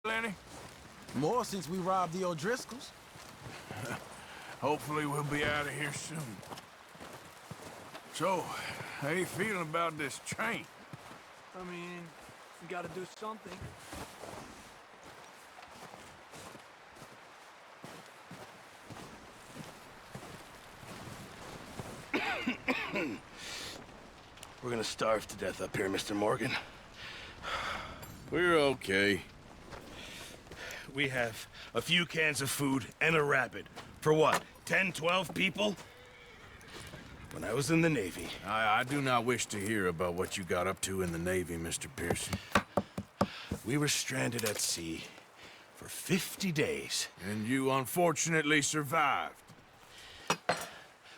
Lenny? More since we robbed the O'Driscolls. Hopefully we'll be out of here soon. So, how you feeling about this train? I mean, we gotta do something. We're gonna starve to death up here, Mr. Morgan. We're okay. We have a few cans of food and a rabbit. For what, 10, 12 people? When I was in the Navy... I do not wish to hear about what you got up to in the Navy, Mr. Pearson. We were stranded at sea for 50 days. And you unfortunately survived.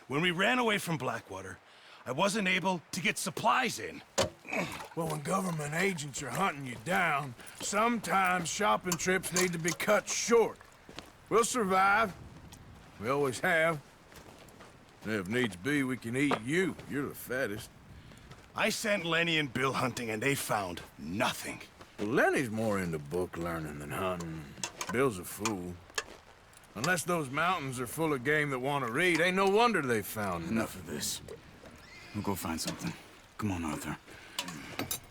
When we ran away from Blackwater, I wasn't able to get supplies in. Well, when government agents are hunting you down, sometimes shopping trips need to be cut short. We'll survive. We always have. And if needs be, we can eat you. You're the fattest. I sent Lenny and Bill hunting, and they found nothing. Well, Lenny's more into book learning than hunting. Bill's a fool. Unless those mountains are full of game that want to read, ain't no wonder they found Enough of this. We'll go find something. Come on, Arthur.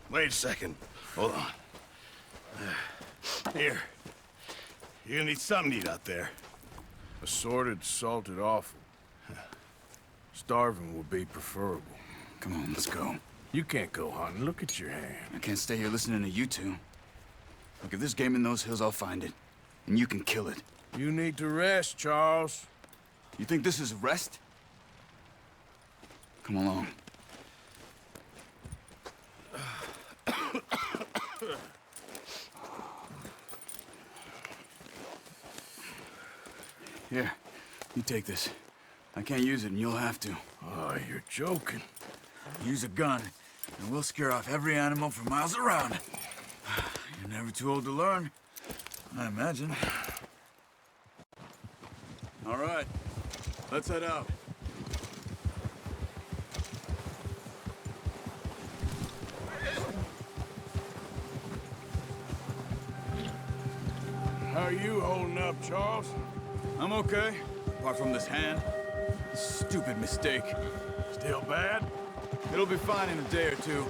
Wait a second. Hold on. Here. You're gonna need something to eat out there. Assorted, salted offal. Starving would be preferable. Come on, let's go. You can't go hunting. Look at your hand. I can't stay here listening to you two. Look, if there's game in those hills, I'll find it. And you can kill it. You need to rest, Charles. You think this is rest? Come along. Here, you take this. I can't use it, and you'll have to. Oh, you're joking. Use a gun, and we'll scare off every animal for miles around. You're never too old to learn, I imagine. All right, let's head out. How are you holding up, Charles? I'm okay, apart from this hand. Stupid mistake. Still bad? It'll be fine in a day or two.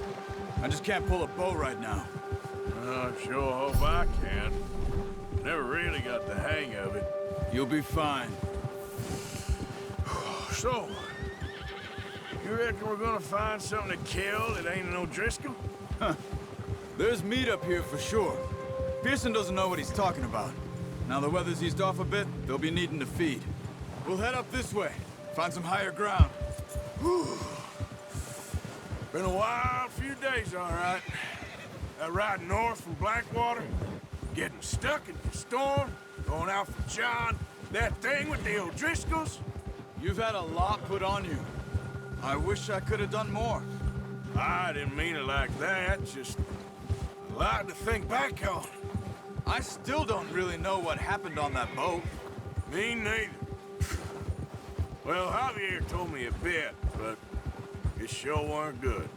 I just can't pull a bow right now. I sure hope I can. Never really got the hang of it. You'll be fine. So, you reckon we're gonna find something to kill that ain't an O'Driscoll? There's meat up here for sure. Pearson doesn't know what he's talking about. Now the weather's eased off a bit, they'll be needing to feed. We'll head up this way, find some higher ground. Been a wild few days, all right. That ride north from Blackwater, getting stuck in the storm, going out for John, that thing with the O'Driscolls. You've had a lot put on you. I wish I could have done more. I didn't mean it like that, just a lot to think back on. I still don't really know what happened on that boat. Me neither. Well, Javier told me a bit, but it sure weren't good.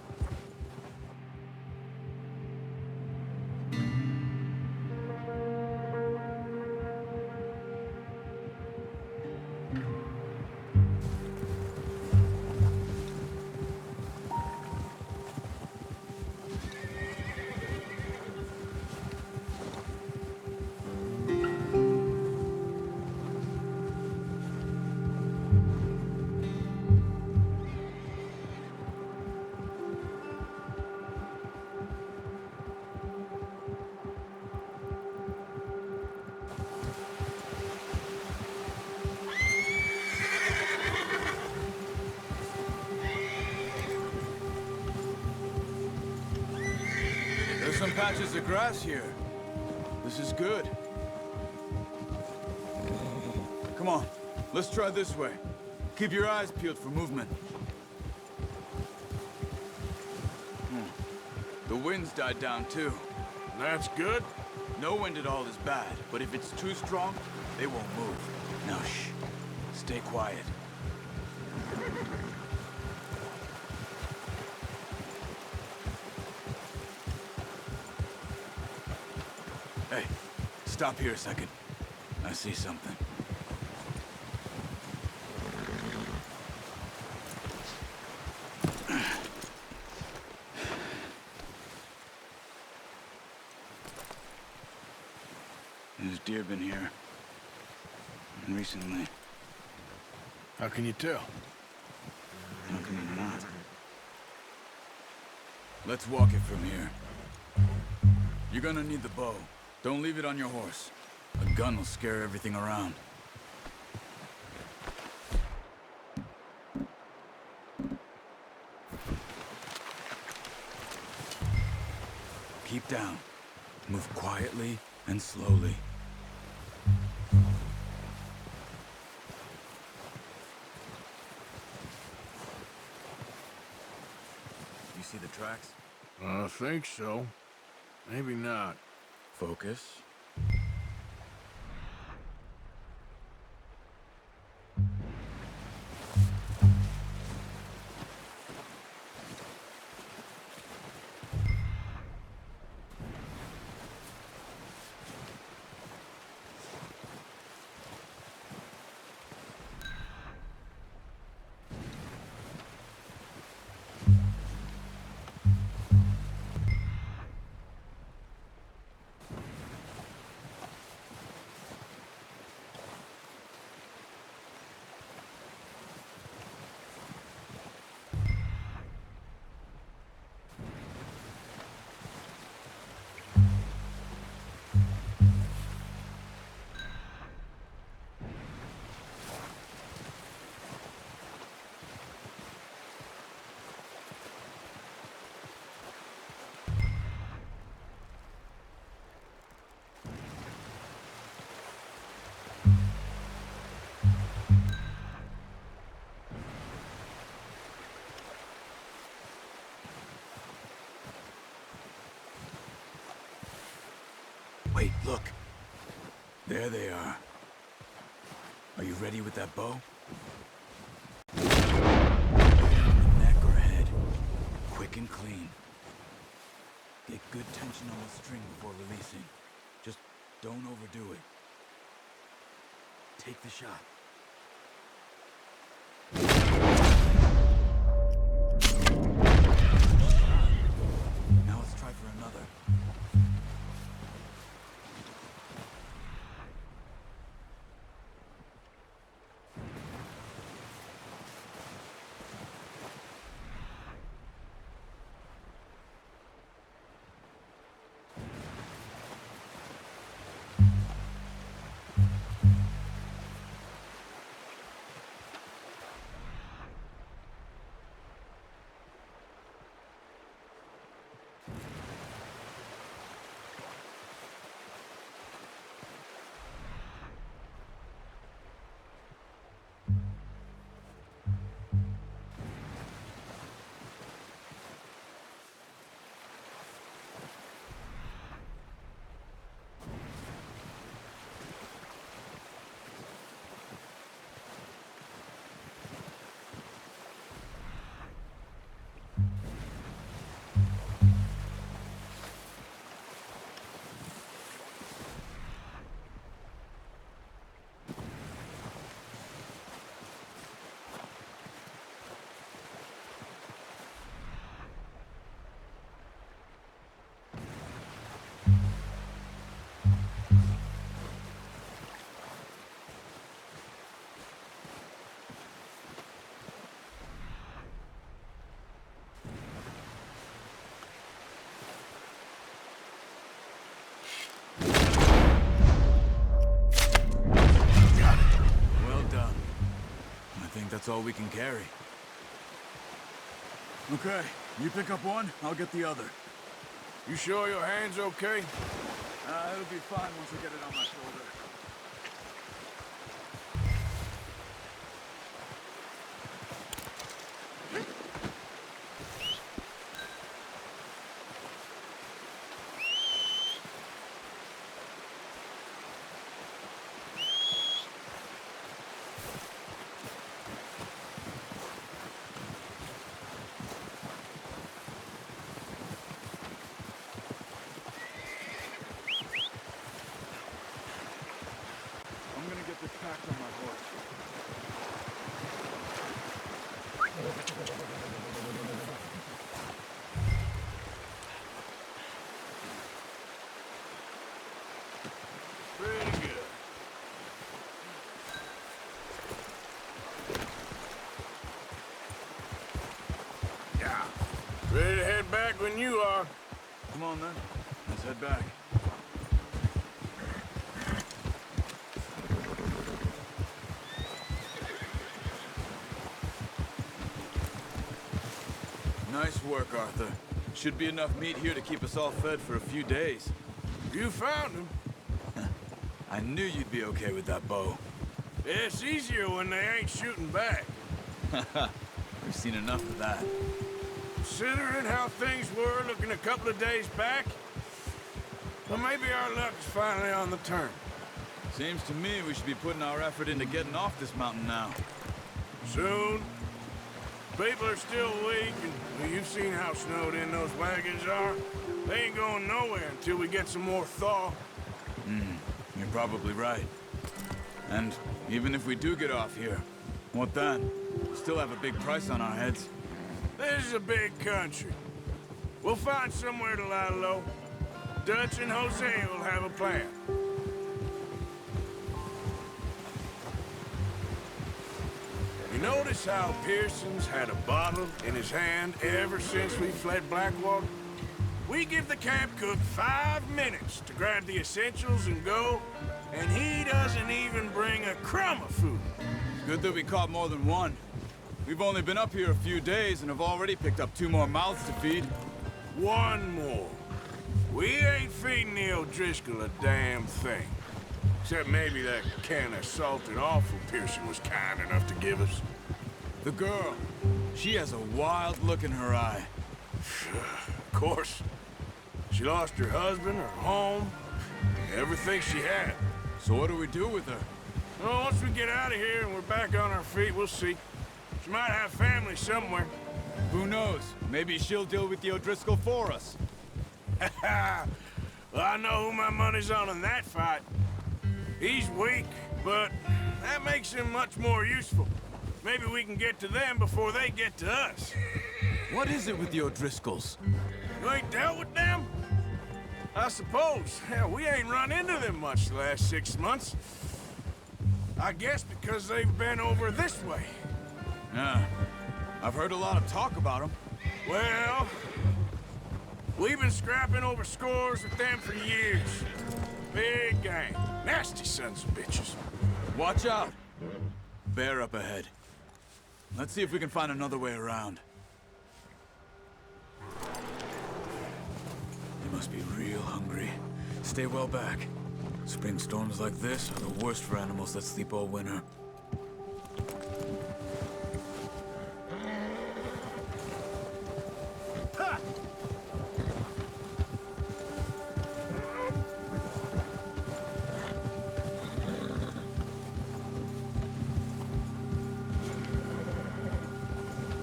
There's some patches of grass here. This is good. Come on, let's try this way. Keep your eyes peeled for movement. The wind's died down too. That's good. No wind at all is bad, but if it's too strong, they won't move. Now shh, stay quiet. Stop here a second. I see something. There's deer been here. Recently. How can you tell? How can you not? Let's walk it from here. You're gonna need the bow. Don't leave it on your horse. A gun will scare everything around. Keep down. Move quietly and slowly. You see the tracks? I think so. Maybe not. Focus. Wait, look. There they are. Are you ready with that bow? Neck or head. Quick and clean. Get good tension on the string before releasing. Just don't overdo it. Take the shot. Now let's try for another. That's all we can carry. Okay, you pick up one, I'll get the other. You sure your hand's okay? It'll be fine once I get it on my shoulder. when you are. Come on, then. Let's head back. Nice work, Arthur. Should be enough meat here to keep us all fed for a few days. You found him. I knew you'd be okay with that bow. It's easier when they ain't shooting back. We've seen enough of that. Considering how things were looking a couple of days back, well, maybe our luck is finally on the turn. Seems to me we should be putting our effort into getting off this mountain now. Soon. People are still weak, and well, you've seen how snowed in those wagons are. They ain't going nowhere until we get some more thaw. You're probably right. And even if we do get off here, what then? We still have a big price on our heads. This is a big country. We'll find somewhere to lie low. Dutch and Jose will have a plan. You notice how Pearson's had a bottle in his hand ever since we fled Blackwater? We give the camp cook 5 minutes to grab the essentials and go, and he doesn't even bring a crumb of food. Good that we caught more than one. We've only been up here a few days and have already picked up 2 more mouths to feed. One more. We ain't feeding the O'Driscoll a damn thing. Except maybe that can of salted offal Pearson was kind enough to give us. The girl, she has a wild look in her eye. Of course. She lost her husband, her home, everything she had. So what do we do with her? Well, once we get out of here and we're back on our feet, we'll see. She might have family somewhere. Who knows? Maybe she'll deal with the O'Driscoll for us. Well, I know who my money's on in that fight. He's weak, but that makes him much more useful. Maybe we can get to them before they get to us. What is it with the O'Driscolls? You ain't dealt with them? I suppose. Hell, we ain't run into them much the last 6 months. I guess because they've been over this way. Yeah, I've heard a lot of talk about them. Well, we've been scrapping over scores with them for years. Big gang. Nasty sons of bitches. Watch out! Bear up ahead. Let's see if we can find another way around. They must be real hungry. Stay well back. Spring storms like this are the worst for animals that sleep all winter.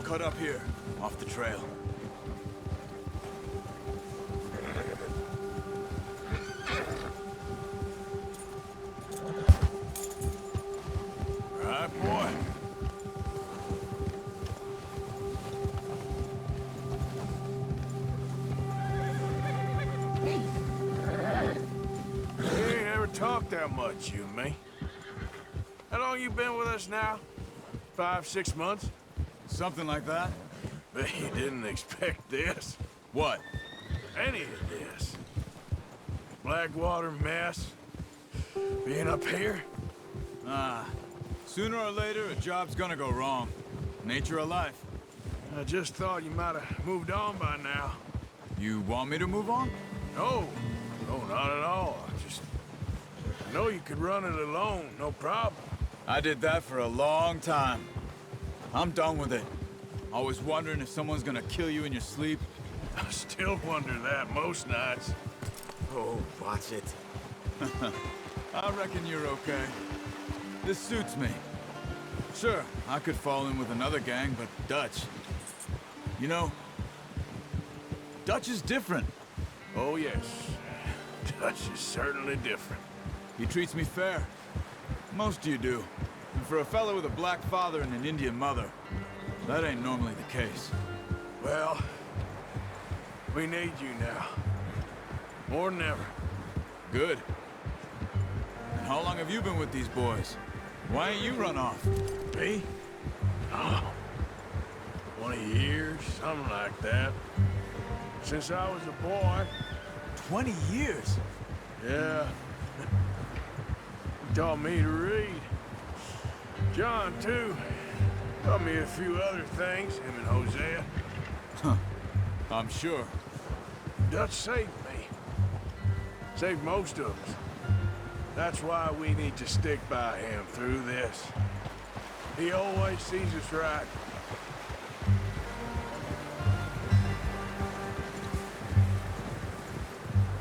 Cut up here, off the trail. Right, boy. We ain't ever talked that much, you and me. How long you been with us now? 5, 6 months? Something like that? Bet you didn't expect this. What? Any of this. Blackwater mess. Being up here. Sooner or later, a job's gonna go wrong. Nature of life. I just thought you might have moved on by now. You want me to move on? No, no, not at all. I know you could run it alone, no problem. I did that for a long time. I'm done with it. Always wondering if someone's gonna kill you in your sleep. I still wonder that most nights. Oh, watch it. I reckon you're okay. This suits me. Sure, I could fall in with another gang, but Dutch... You know, Dutch is different. Oh, yes. Dutch is certainly different. He treats me fair. Most of you do. And for a fellow with a black father and an Indian mother, that ain't normally the case. Well, we need you now. More than ever. Good. And how long have you been with these boys? Why ain't you run off? Me? Oh, 20 years, something like that. since I was a boy. 20 years? Yeah. He taught me to read. John, too. Taught me a few other things, him and Hosea. I'm sure. Dutch saved me. Saved most of us. That's why we need to stick by him through this. He always sees us right.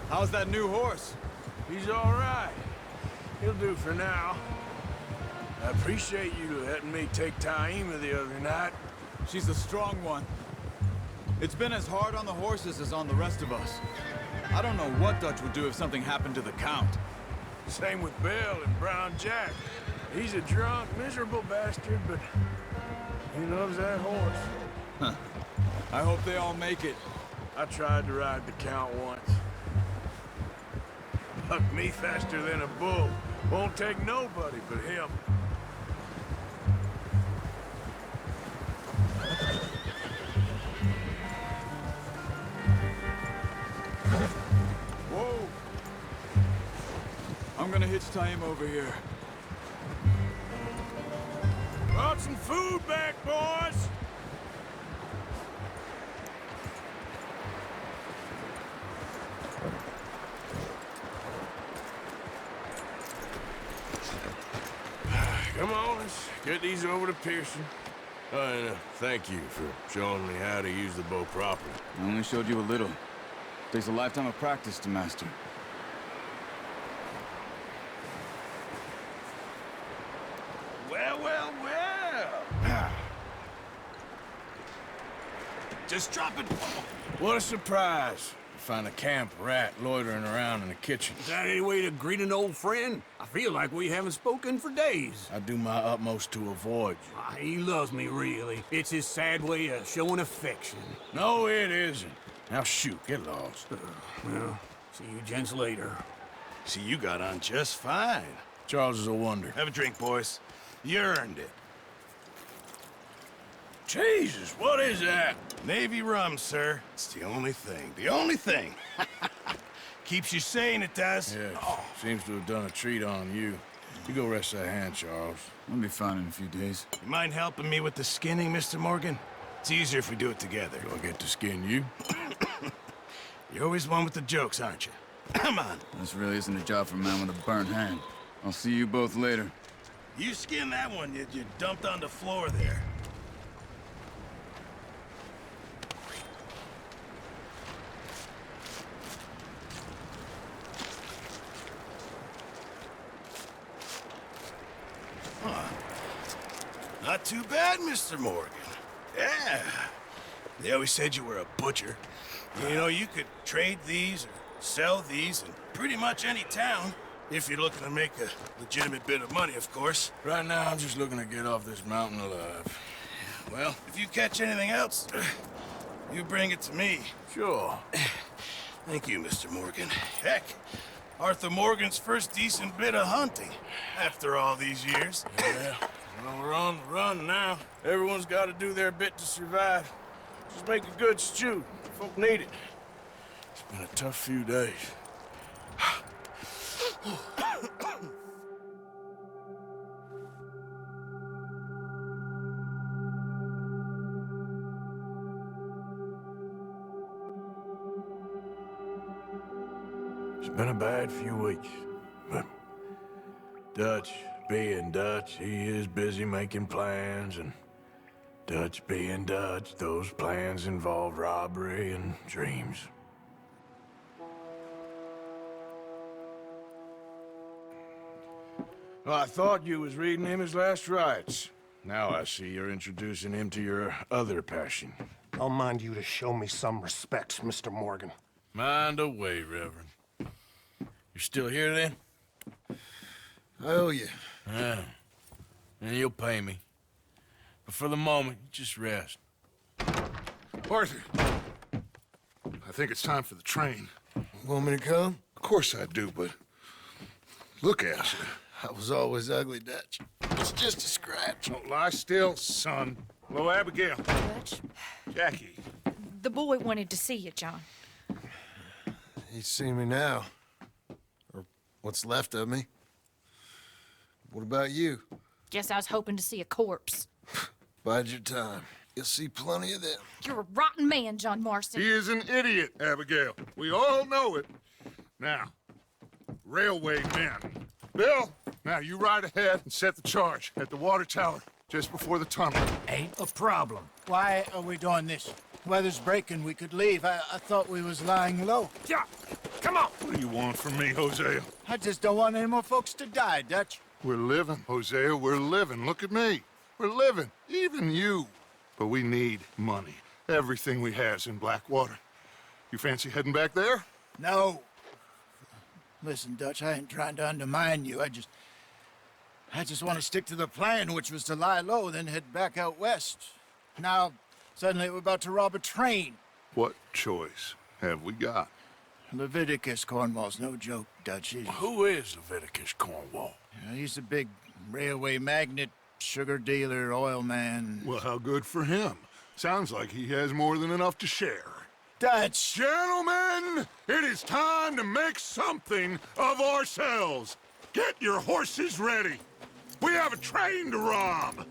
How's that new horse? He's all right. He'll do for now. I appreciate you letting me take Taima the other night. She's a strong one. It's been as hard on the horses as on the rest of us. I don't know what Dutch would do if something happened to the Count. Same with Bill and Brown Jack. He's a drunk, miserable bastard, but he loves that horse. I hope they all make it. I tried to ride the Count once. Bucked me faster than a bull. Won't take nobody but him. Whoa! I'm gonna hitch Taima over here. Brought some food back, boys! Come on, let's get these over to Pearson. And thank you for showing me how to use the bow properly. I only showed you a little. Takes a lifetime of practice to master. Well, well, well. Just drop it. What a surprise. Find a camp rat loitering around in the kitchen. Is that any way to greet an old friend? I feel like we haven't spoken for days. I do my utmost to avoid you. He loves me, really. It's his sad way of showing affection. No, it isn't. Now shoot, get lost. Well, see you gents later. See, you got on just fine. Charles is a wonder. Have a drink, boys. You earned it. Jesus, what is that? Navy rum, sir. It's the only thing. The only thing. Keeps you sane, it does. Yeah, seems to have done a treat on you. You go rest that hand, Charles. I'll be fine in a few days. You mind helping me with the skinning, Mr. Morgan? It's easier if we do it together. Do I get to skin you? You're always one with the jokes, aren't you? Come on. This really isn't a job for a man with a burnt hand. I'll see you both later. You skin that one you dumped on the floor there. Not too bad, Mr. Morgan. Yeah. They always said you were a butcher. You know, you could trade these or sell these in pretty much any town. If you're looking to make a legitimate bit of money, of course. Right now, I'm just looking to get off this mountain alive. Well, if you catch anything else, you bring it to me. Sure. Thank you, Mr. Morgan. Heck, Arthur Morgan's first decent bit of hunting after all these years. Yeah. Well, we're on the run now. Everyone's got to do their bit to survive. Just make a good stew. Folk need it. It's been a tough few days. It's been a bad few weeks, but Dutch being Dutch, he is busy making plans, and Dutch being Dutch, those plans involve robbery and dreams. Well, I thought you was reading him his last rites. Now I see you're introducing him to your other passion. I'll mind you to show me some respect, Mr. Morgan. Mind away, Reverend. You're still here, then? I owe you. Yeah. And you'll pay me. But for the moment, just rest. Arthur, I think it's time for the train. Want me to come? Of course I do, but look at you. I was always ugly, Dutch. It's just a scratch. Don't lie still, son. Hello, Abigail. Dutch? Jackie. The boy wanted to see you, John. He's seen me now. Or what's left of me. What about you? Guess I was hoping to see a corpse. Bide your time. You'll see plenty of them. You're a rotten man, John Marston. He is an idiot, Abigail. We all know it. Now, railway men. Bill, now you ride ahead and set the charge at the water tower just before the tunnel. Ain't a problem. Why are we doing this? Weather's breaking. We could leave. I thought we was lying low. Yeah, come on. What do you want from me, Hosea? I just don't want any more folks to die, Dutch. We're living, Hosea. We're living. Look at me. We're living. Even you. But we need money. Everything we has in Blackwater. You fancy heading back there? No. Listen, Dutch, I ain't trying to undermine you. I just want to stick to the plan, which was to lie low, then head back out west. Now, suddenly we're about to rob a train. What choice have we got? Leviticus Cornwall's no joke, Dutch. Who is Leviticus Cornwall? He's a big railway magnate, sugar dealer, oil man. Well, how good for him. Sounds like he has more than enough to share. Dutch! Gentlemen, it is time to make something of ourselves. Get your horses ready. We have a train to rob.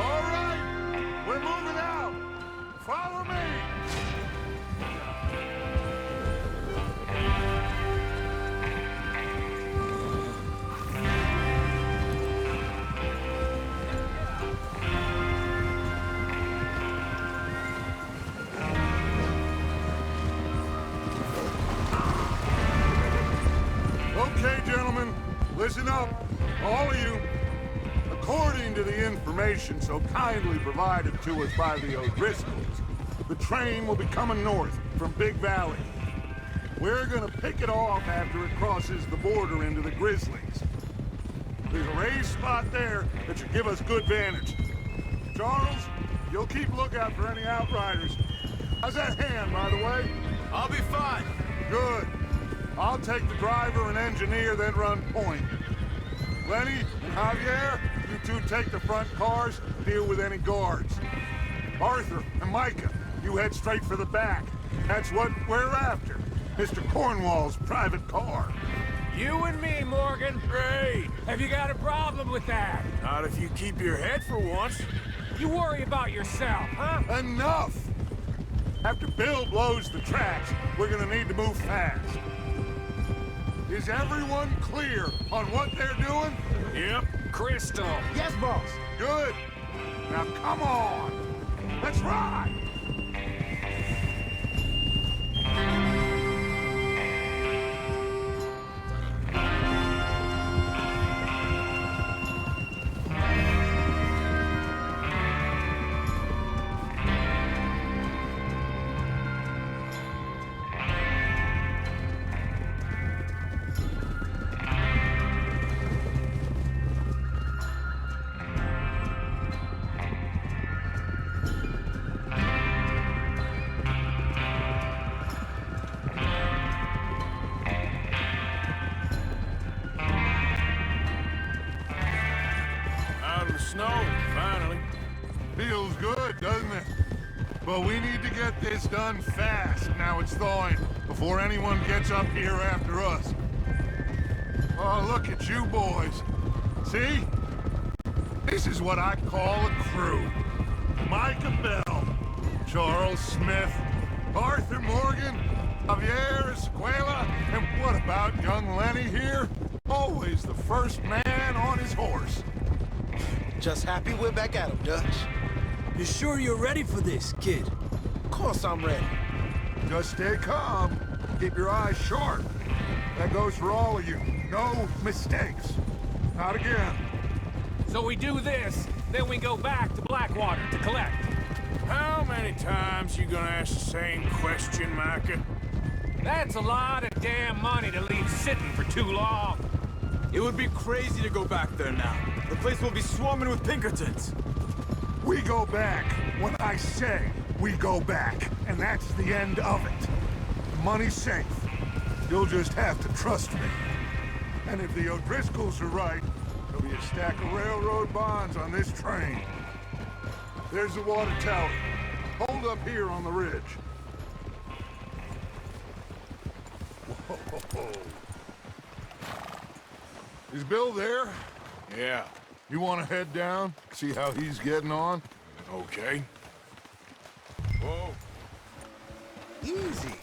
All right, we're moving out. Follow me. Okay, gentlemen, listen up, all of you. According to the information so kindly provided to us by the O'Driscolls, the train will be coming north from Big Valley. We're gonna pick it off after it crosses the border into the Grizzlies. There's a raised spot there that should give us good vantage. Charles, you'll keep lookout for any outriders. How's that hand, by the way? I'll be fine. Good. I'll take the driver and engineer, then run point. Lenny and Javier, you two take the front cars, deal with any guards. Arthur and Micah, you head straight for the back. That's what we're after. Mr. Cornwall's private car. You and me, Morgan. Great. Have you got a problem with that? Not if you keep your head for once. You worry about yourself, huh? Enough! After Bill blows the tracks, we're gonna need to move fast. Is everyone clear on what they're doing? Yep. Crystal. Yes, boss. Good. Now come on. Let's ride. Snow, finally. Feels good, doesn't it? But we need to get this done fast. Now it's thawing, before anyone gets up here after us. Oh, look at you boys. See? This is what I call a crew. Micah Bell, Charles Smith, Arthur Morgan, Javier Escuela, and what about young Lenny here? Always the first man on his horse. Just happy we're back at him, Dutch. You sure you're ready for this, kid? Of course I'm ready. Just stay calm. Keep your eyes sharp. That goes for all of you. No mistakes. Not again. So we do this, then we go back to Blackwater to collect. How many times you gonna ask the same question, Micah? That's a lot of damn money to leave sitting for too long. It would be crazy to go back there now. The place will be swarming with Pinkertons. We go back when I say we go back, and that's the end of it. The money's safe. You'll just have to trust me. And if the O'Driscolls are right, there'll be a stack of railroad bonds on this train. There's the water tower. Hold up here on the ridge. Whoa. Is Bill there? Yeah. You want to head down, see how he's getting on? Okay. Whoa. Easy.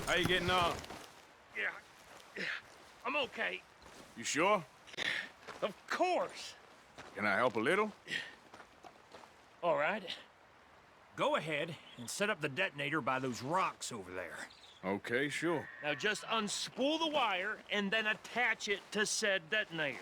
How you getting on? Yeah. I'm okay. You sure? Of course. Can I help a little? All right. Go ahead and set up the detonator by those rocks over there. Okay, sure. Now just unspool the wire and then attach it to said detonator.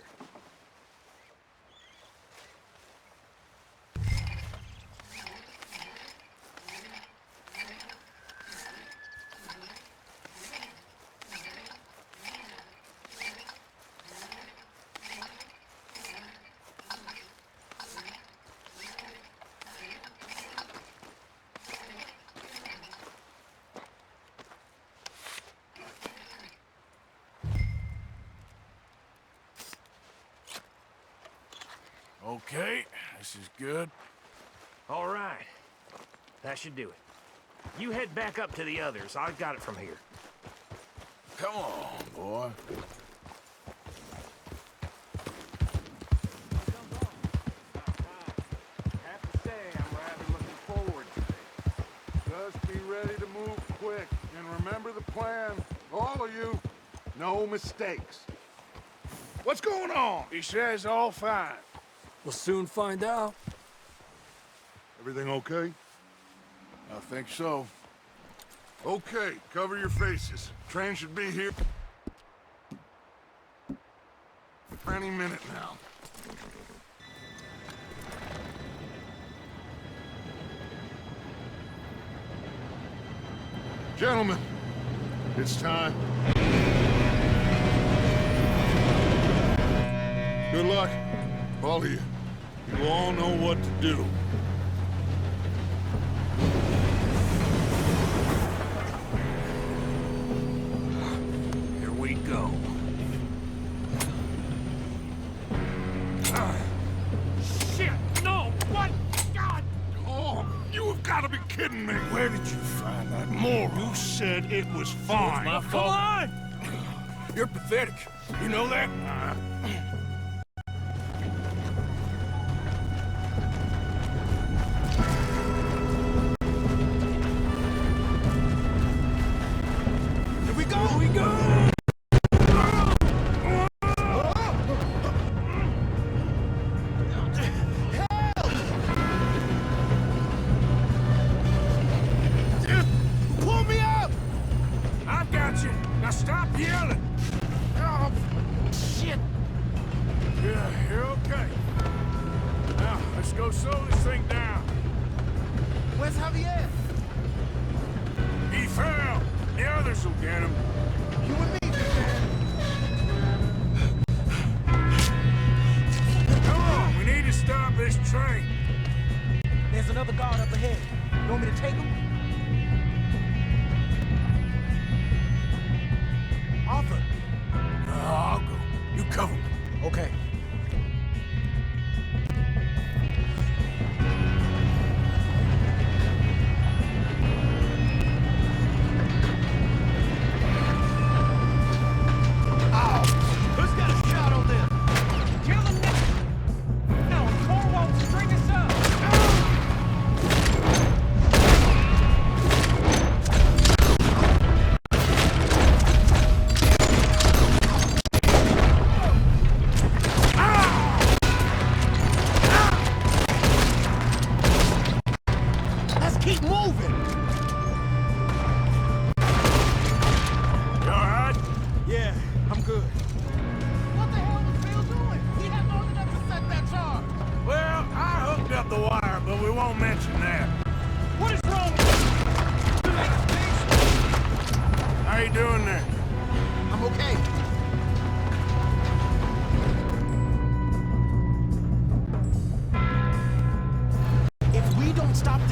Okay, this is good. All right. That should do it. You head back up to the others. I've got it from here. Come on, boy. Have to say, I'm rather looking forward to this. Just be ready to move quick, and remember the plan. All of you, no mistakes. What's going on? He says all fine. We'll soon find out. Everything okay? I think so. Okay, cover your faces. Train should be here any minute now. Gentlemen, it's time. Good luck, all of you. You all know what to do. Here we go. Shit! No! What? God! Oh, you have got to be kidding me. Where did you find that moron? You said it was fine. My Come fault. on! You're pathetic. You know that?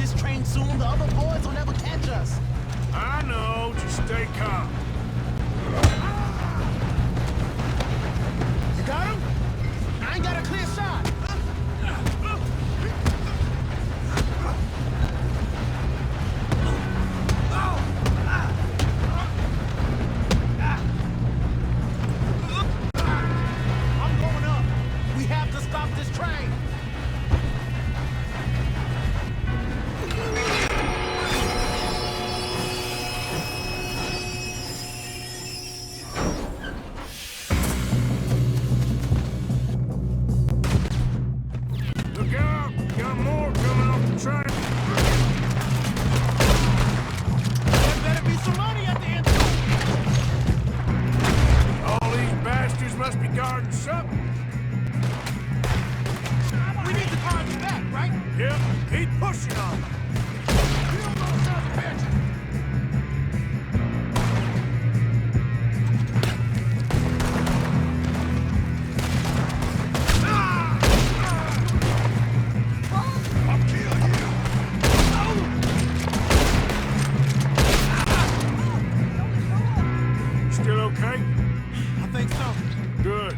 this train soon, the other boys will never catch us. I know, just stay calm. You got him? I ain't got a clear shot. I'm going up. We have to stop this train. Look out! Got more coming off the train. There better be some money at the end. All these bastards must be guarding something. We need the cards back, right? Yep, keep pushing on. You don't know the sound of bitch. Still okay? I think so. Good.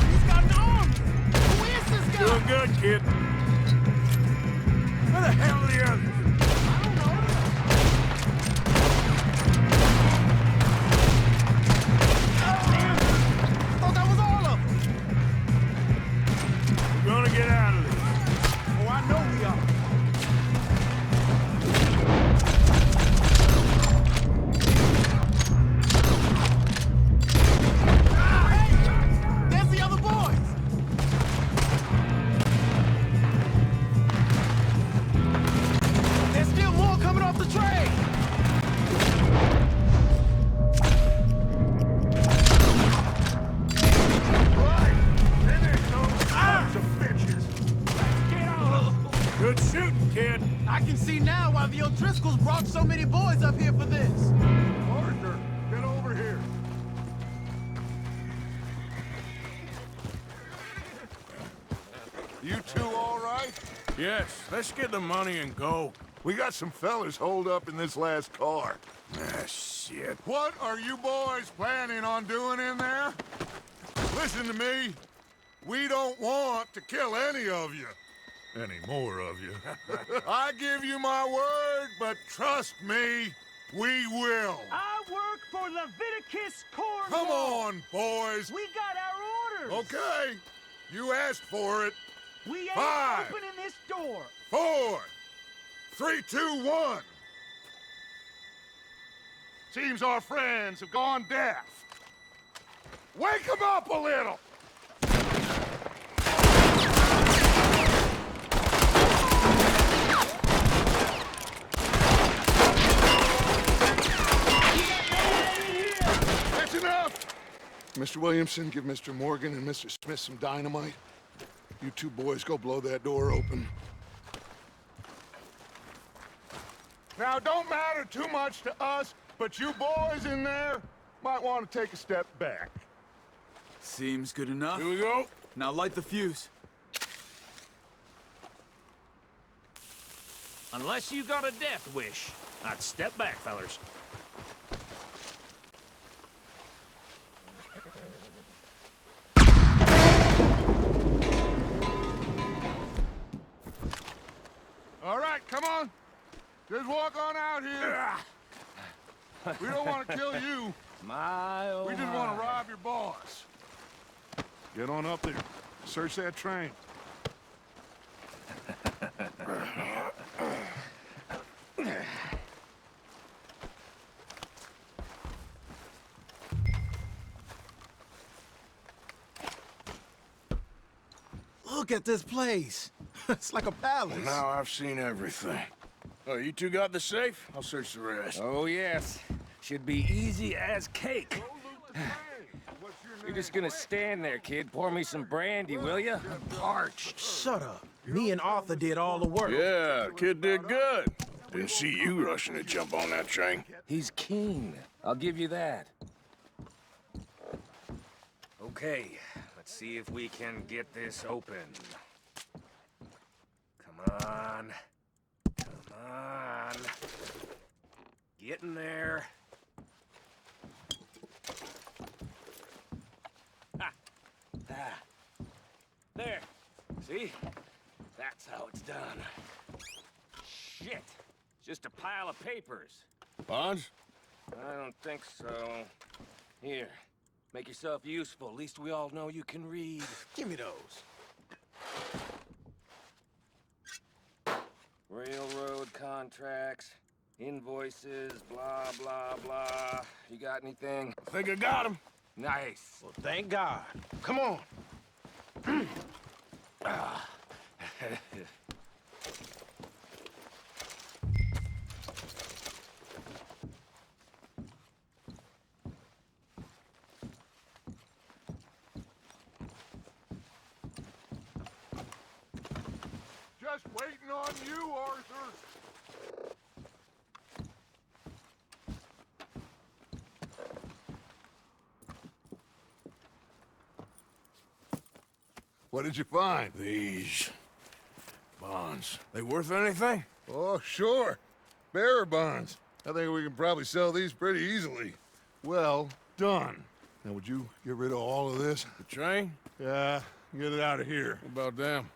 He's got an arm. Who is this guy? Doing good, kid. Where the hell are the others? Damn. I thought that was all of them. We're gonna get out of this. Oh, I know we are. Hey! There's the other boys! There's still more coming off the train! Good shooting, kid. I can see now why the O'Driscolls brought so many boys up here for this. Partner, get over here. You two all right? Yes, let's get the money and go. We got some fellas holed up in this last car. Ah, shit. What are you boys planning on doing in there? Listen to me. We don't want to kill any of you. Any more of you. I give you my word, but trust me, we will. I work for Leviticus Cornwall. Come on, boys. We got our orders. Okay, you asked for it. We ain't 5, opening this door. 4, 3, 2, 1. Seems our friends have gone deaf. Wake them up a little. That's enough. Mr. Williamson, give Mr. Morgan and Mr. Smith some dynamite. You two boys go blow that door open. Now, it don't matter too much to us, but you boys in there might want to take a step back. Seems good enough. Here we go. Now light the fuse. Unless you got a death wish, I'd step back, fellers. All right, come on. Just walk on out here. We don't want to kill you. My, oh We just want to rob your boss. Get on up there. Search that train. Look at this place. It's like a palace. Now I've seen everything. Oh, you two got the safe? I'll search the rest. Oh, yes. Should be easy as cake. You're just gonna stand there, kid. Pour me some brandy, will ya? I'm parched. Shut up. Me and Arthur did all the work. Yeah, kid did good. Didn't see you rushing to jump on that train. He's keen. I'll give you that. Okay, Let's see if we can get this open. Come on. Come on. Get in there. Ha! Ah. There. See? That's how it's done. Shit. It's just a pile of papers. Bonds? I don't think so. Here. Make yourself useful. At least we all know you can read. Give me those. Railroad contracts, invoices, blah, blah, blah. You got anything? I think I got him. Nice. Well, thank God. Come on. Ah. Just waiting on you, Arthur. What did you find? These bonds. They worth anything? Oh, sure. Bearer bonds. I think we can probably sell these pretty easily. Well done. Now, would you get rid of all of this? The train? Yeah, get it out of here. What about them?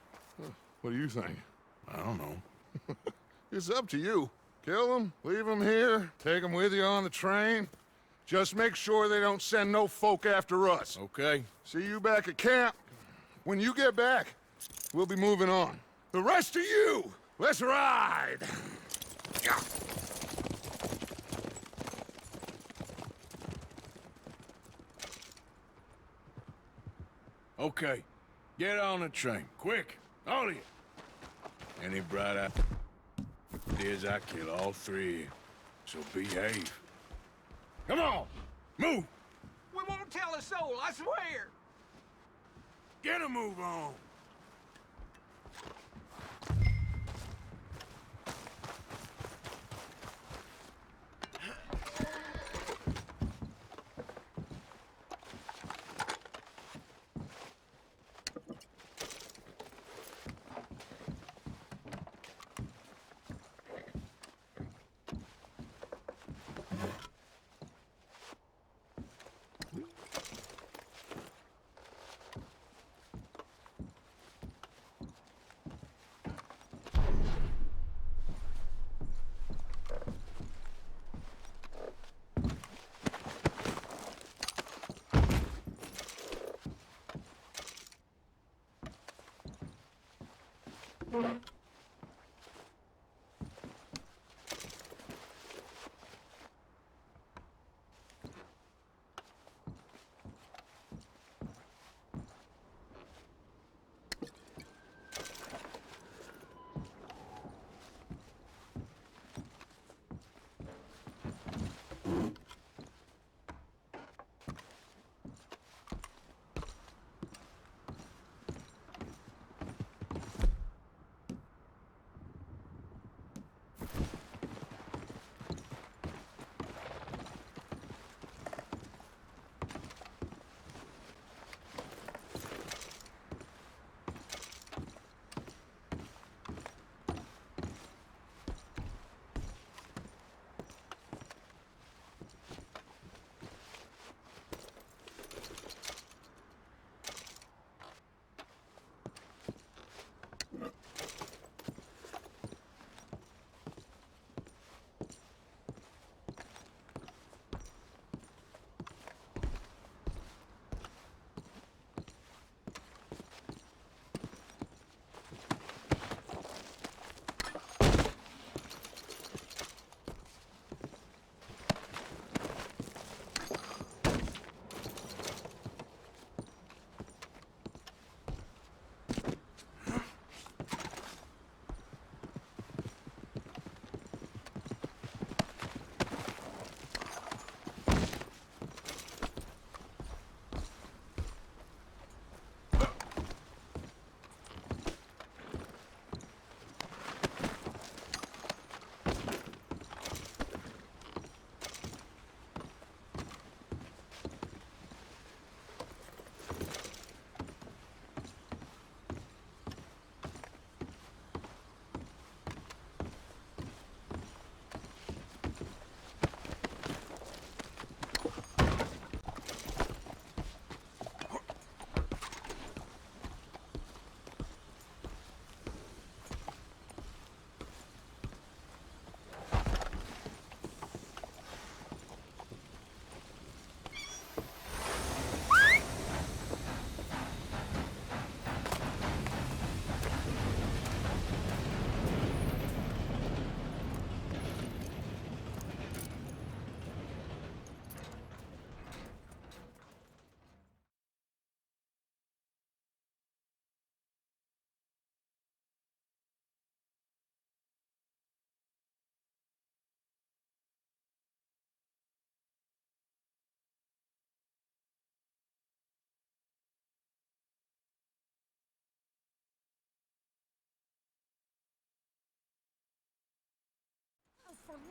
What do you think? I don't know. It's up to you. Kill them, leave them here, take them with you on the train. Just make sure they don't send no folk after us. Okay. See you back at camp. When you get back, we'll be moving on. The rest of you, let's ride! Okay. Get on the train. Quick. All of you. Any bright ideas, I kill all three of you. So behave. Come on! Move! We won't tell a soul, I swear! Get a move on!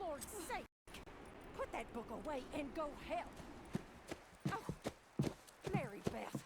Lord's sake! Put that book away and go help. Oh, Mary Beth.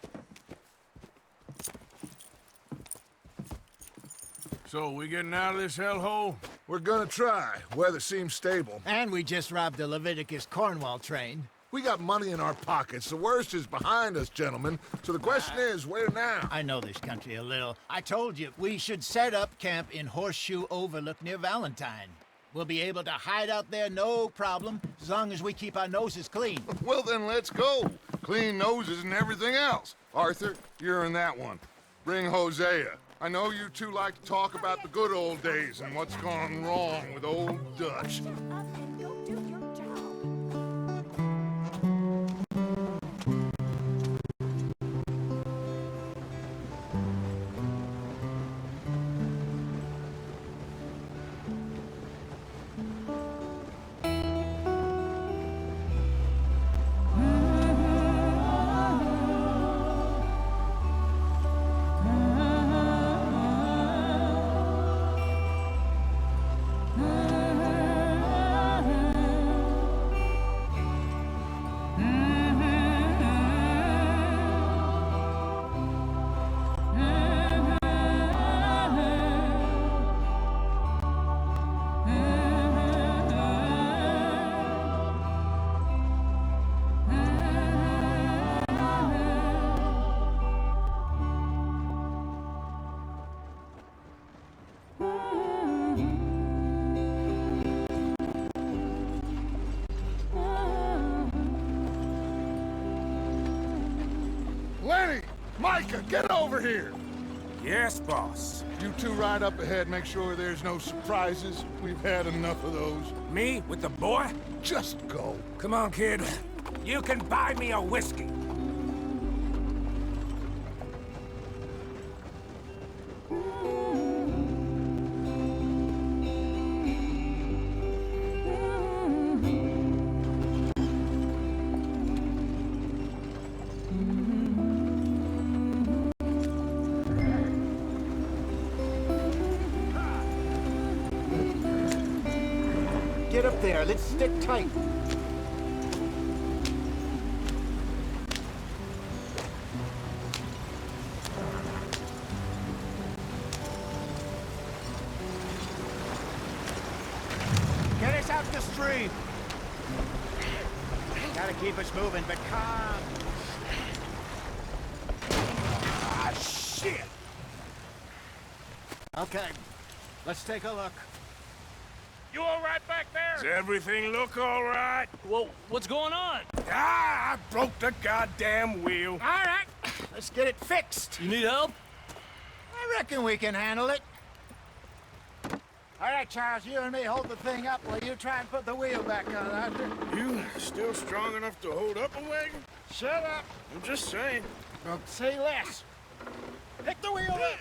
So, we getting out of this hellhole? We're gonna try. Weather seems stable. And we just robbed the Leviticus Cornwall train. We got money in our pockets. The worst is behind us, gentlemen. So the question is, where now? I know this country a little. I told you, we should set up camp in Horseshoe Overlook near Valentine. We'll be able to hide out there, no problem, as long as we keep our noses clean. Well, then let's go. Clean noses and everything else. Arthur, you're in that one. Bring Hosea. I know you two like to talk about the good old days and what's gone wrong with old Dutch. Shut up and go do your job. Lenny! Micah, get over here! Yes, boss. You two ride up ahead, make sure there's no surprises. We've had enough of those. Me with the boy? Just go. Come on, kid. You can buy me a whiskey. Get up there, let's stick tight. Get us out the stream. Gotta keep us moving, but calm. Ah, shit! Okay, let's take a look. You all right back there? Does everything look all right? Well, what's going on? Ah, I broke the goddamn wheel. All right, let's get it fixed. You need help? I reckon we can handle it. All right, Charles, you and me hold the thing up while you try and put the wheel back on, Arthur. You still strong enough to hold up a wagon? Shut up. I'm just saying. Don't say less. Pick the wheel up.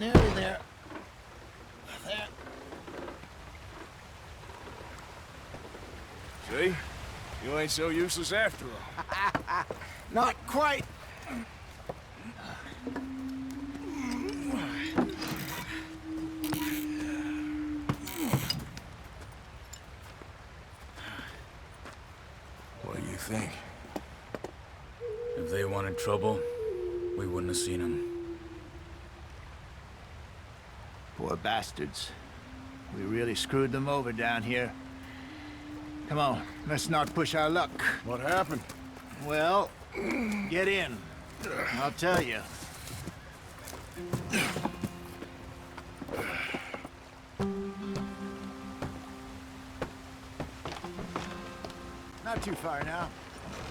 Nearly there. There. See? You ain't so useless after all. Not quite. What do you think? If they wanted trouble, we wouldn't have seen them. Poor bastards. We really screwed them over down here. Come on, let's not push our luck. What happened? Well, get in. I'll tell you. Not too far now.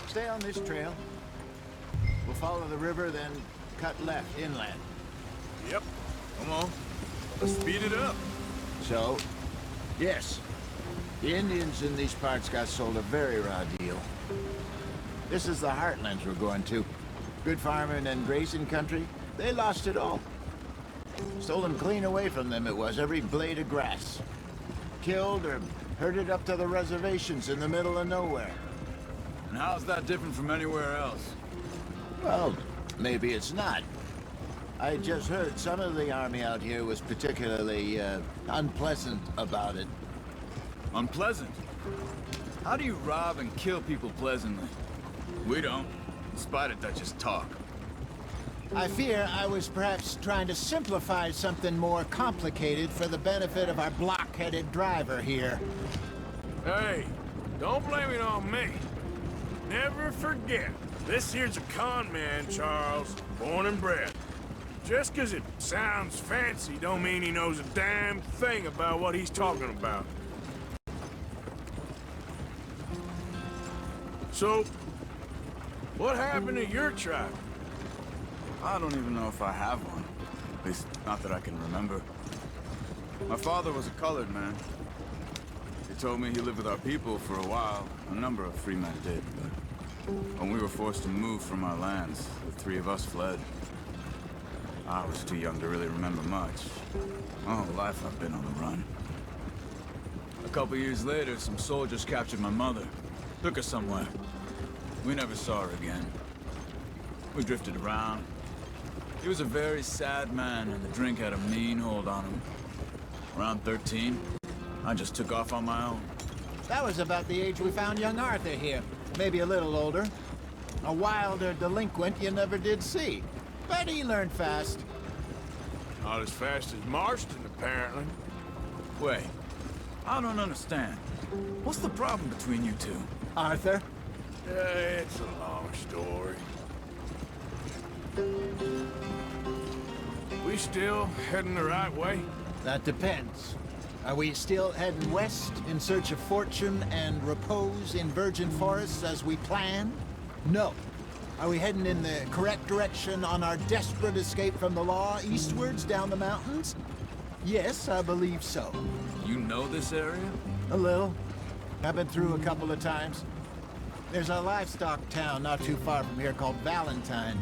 Stay on this trail. We'll follow the river, then cut left inland. Yep. Come on. Let's speed it up. So, yes, the Indians in these parts got sold a very raw deal. This is the heartlands we're going to. Good farming and grazing country, they lost it all. Stolen clean away from them it was, every blade of grass. Killed or herded up to the reservations in the middle of nowhere. And how's that different from anywhere else? Well, maybe it's not. I just heard some of the army out here was particularly unpleasant about it. Unpleasant? How do you rob and kill people pleasantly? We don't, in spite of Dutch's talk. I fear I was perhaps trying to simplify something more complicated for the benefit of our block-headed driver here. Hey, don't blame it on me. Never forget, this here's a con man, Charles, born and bred. Just 'cause it sounds fancy don't mean he knows a damn thing about what he's talking about. So, what happened to your tribe? I don't even know if I have one. At least, not that I can remember. My father was a colored man. He told me he lived with our people for a while. A number of free men did, but when we were forced to move from our lands, the three of us fled. I was too young to really remember much. My whole life I've been on the run. A couple years later, some soldiers captured my mother. Took her somewhere. We never saw her again. We drifted around. He was a very sad man, and the drink had a mean hold on him. Around 13, I just took off on my own. That was about the age we found young Arthur here. Maybe a little older. A wilder delinquent you never did see. But he learned fast. Not as fast as Marston, apparently. Wait, I don't understand. What's the problem between you two? Arthur? It's a long story. We still heading the right way? That depends. Are we still heading west in search of fortune and repose in virgin forests as we planned? No. Are we heading in the correct direction on our desperate escape from the law eastwards down the mountains? Yes, I believe so. You know this area? A little. I've been through a couple of times. There's a livestock town not too far from here called Valentine.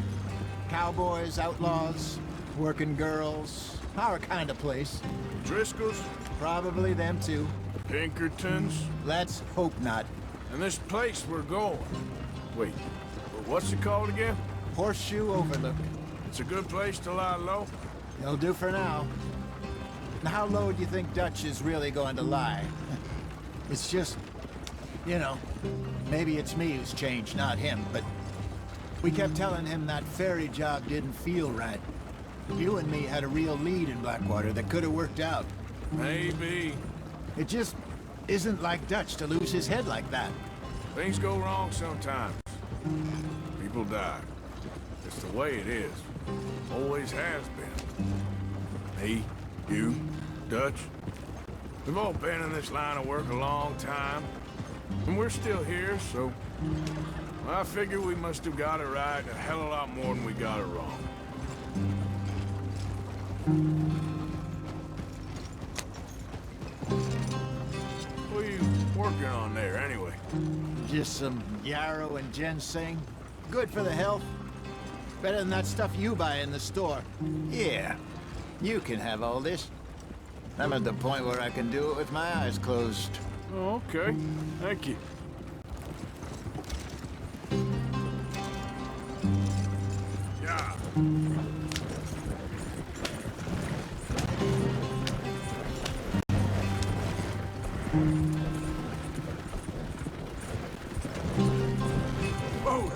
Cowboys, outlaws, working girls, our kind of place. Driscoll's? Probably them too. Pinkertons? Let's hope not. And this place we're going. Wait, what's it called again? Horseshoe Overlook. It's a good place to lie low? It'll do for now. Now, how low do you think Dutch is really going to lie? It's just, you know, maybe it's me who's changed, not him, but we kept telling him that ferry job didn't feel right. You and me had a real lead in Blackwater that could have worked out. Maybe. It just isn't like Dutch to lose his head like that. Things go wrong sometimes. People die. It's the way it is. Always has been. Me, you, Dutch. We've all been in this line of work a long time. And we're still here, so I figure we must have got it right a hell of a lot more than we got it wrong. What are you working on there, anyway? Just some yarrow and ginseng. Good for the health. Better than that stuff you buy in the store. Yeah, you can have all this. I'm at the point where I can do it with my eyes closed. Oh, okay. Thank you. Yeah. Whoa.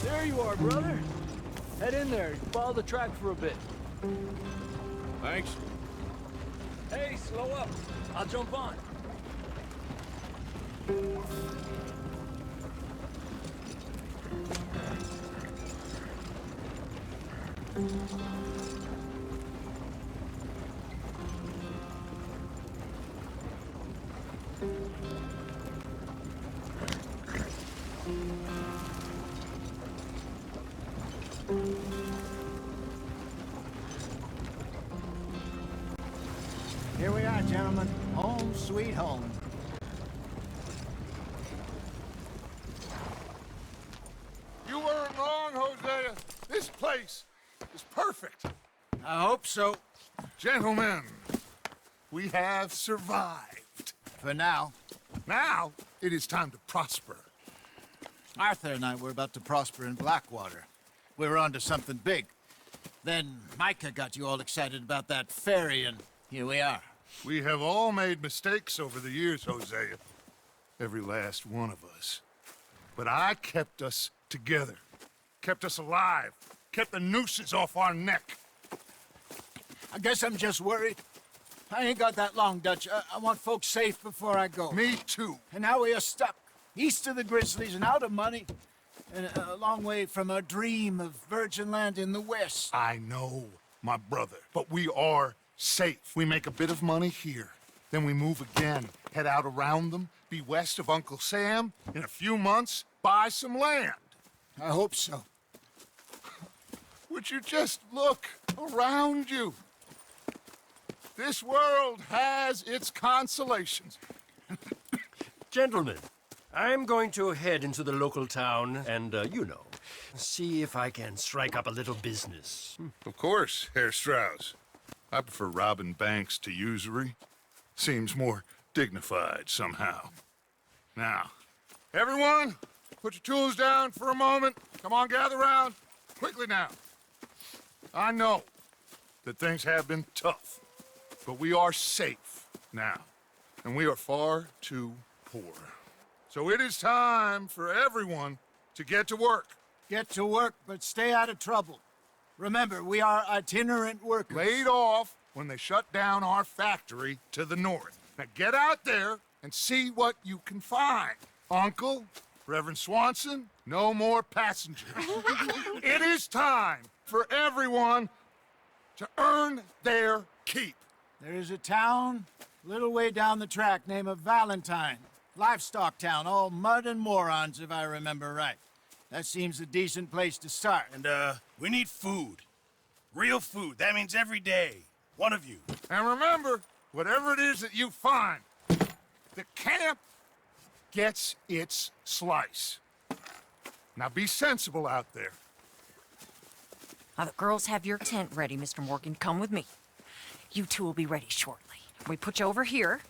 There you are, brother. Head in there. Follow the track for a bit. Thanks. Hey, slow up. I'll jump on. Here we are, gentlemen. Home sweet home. You weren't wrong, Hosea. This place is perfect. I hope so. Gentlemen, we have survived. For now. Now, it is time to prosper. Arthur and I were about to prosper in Blackwater. We were onto something big. Then Micah got you all excited about that ferry, and here we are. We have all made mistakes over the years, Hosea. Every last one of us. But I kept us together. Kept us alive. Kept the nooses off our neck. I guess I'm just worried. I ain't got that long, Dutch. I want folks safe before I go. Me too. And now we are stuck. East of the Grizzlies and out of money. And a long way from our dream of virgin land in the west. I know, my brother. But we are safe. We make a bit of money here. Then we move again. Head out around them. Be west of Uncle Sam. In a few months, buy some land. I hope so. Would you just look around you? This world has its consolations. Gentlemen, I'm going to head into the local town and, see if I can strike up a little business. Of course, Herr Strauss. I prefer robbing banks to usury. Seems more dignified somehow. Now, everyone, put your tools down for a moment. Come on, gather round. Quickly now. I know that things have been tough, but we are safe now, and we are far too poor. So it is time for everyone to get to work. Get to work, but stay out of trouble. Remember, we are itinerant workers. Laid off when they shut down our factory to the north. Now get out there and see what you can find. Uncle, Reverend Swanson, no more passengers. It is time for everyone to earn their keep. There is a town a little way down the track named Valentine. Livestock town, all mud and morons, if I remember right. That seems a decent place to start. And, we need food. Real food. That means every day. One of you. And remember, whatever it is that you find, the camp gets its slice. Now be sensible out there. Now, the girls have your tent ready, Mr. Morgan. Come with me. You two will be ready shortly. We put you over here.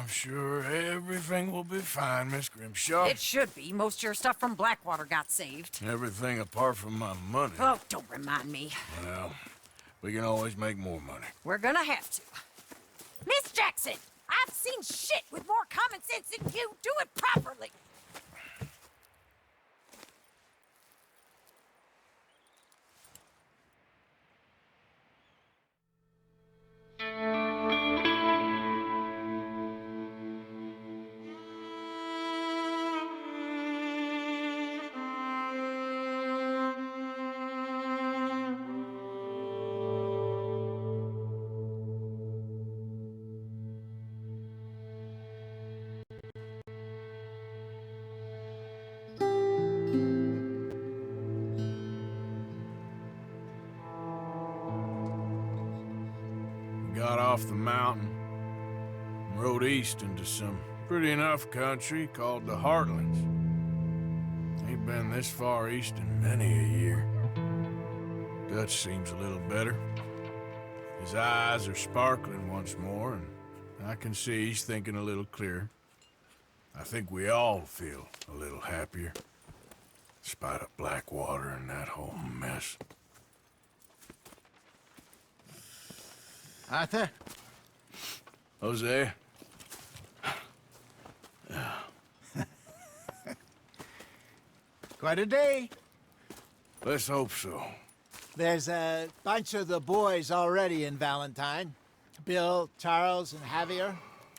I'm sure everything will be fine, Miss Grimshaw. It should be. Most of your stuff from Blackwater got saved. Everything apart from my money. Oh, don't remind me. Well, we can always make more money. We're gonna have to. Miss Jackson, I've seen shit with more common sense than you. Do it properly. Got off the mountain and rode east into some pretty enough country called the Heartlands. Ain't been this far east in many a year. Dutch seems a little better. His eyes are sparkling once more, and I can see he's thinking a little clearer. I think we all feel a little happier, despite of Blackwater and that whole mess. Arthur? Jose? Quite a day. Let's hope so. There's a bunch of the boys already in Valentine. Bill, Charles, and Javier.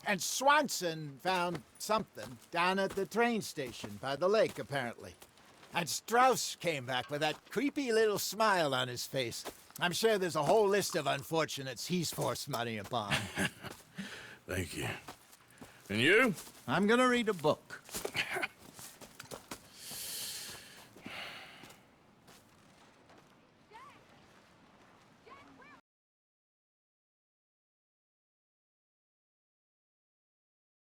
And Swanson found something down at the train station by the lake, apparently. And Strauss came back with that creepy little smile on his face. I'm sure there's a whole list of unfortunates he's forced money upon. Thank you. And you? I'm gonna read a book.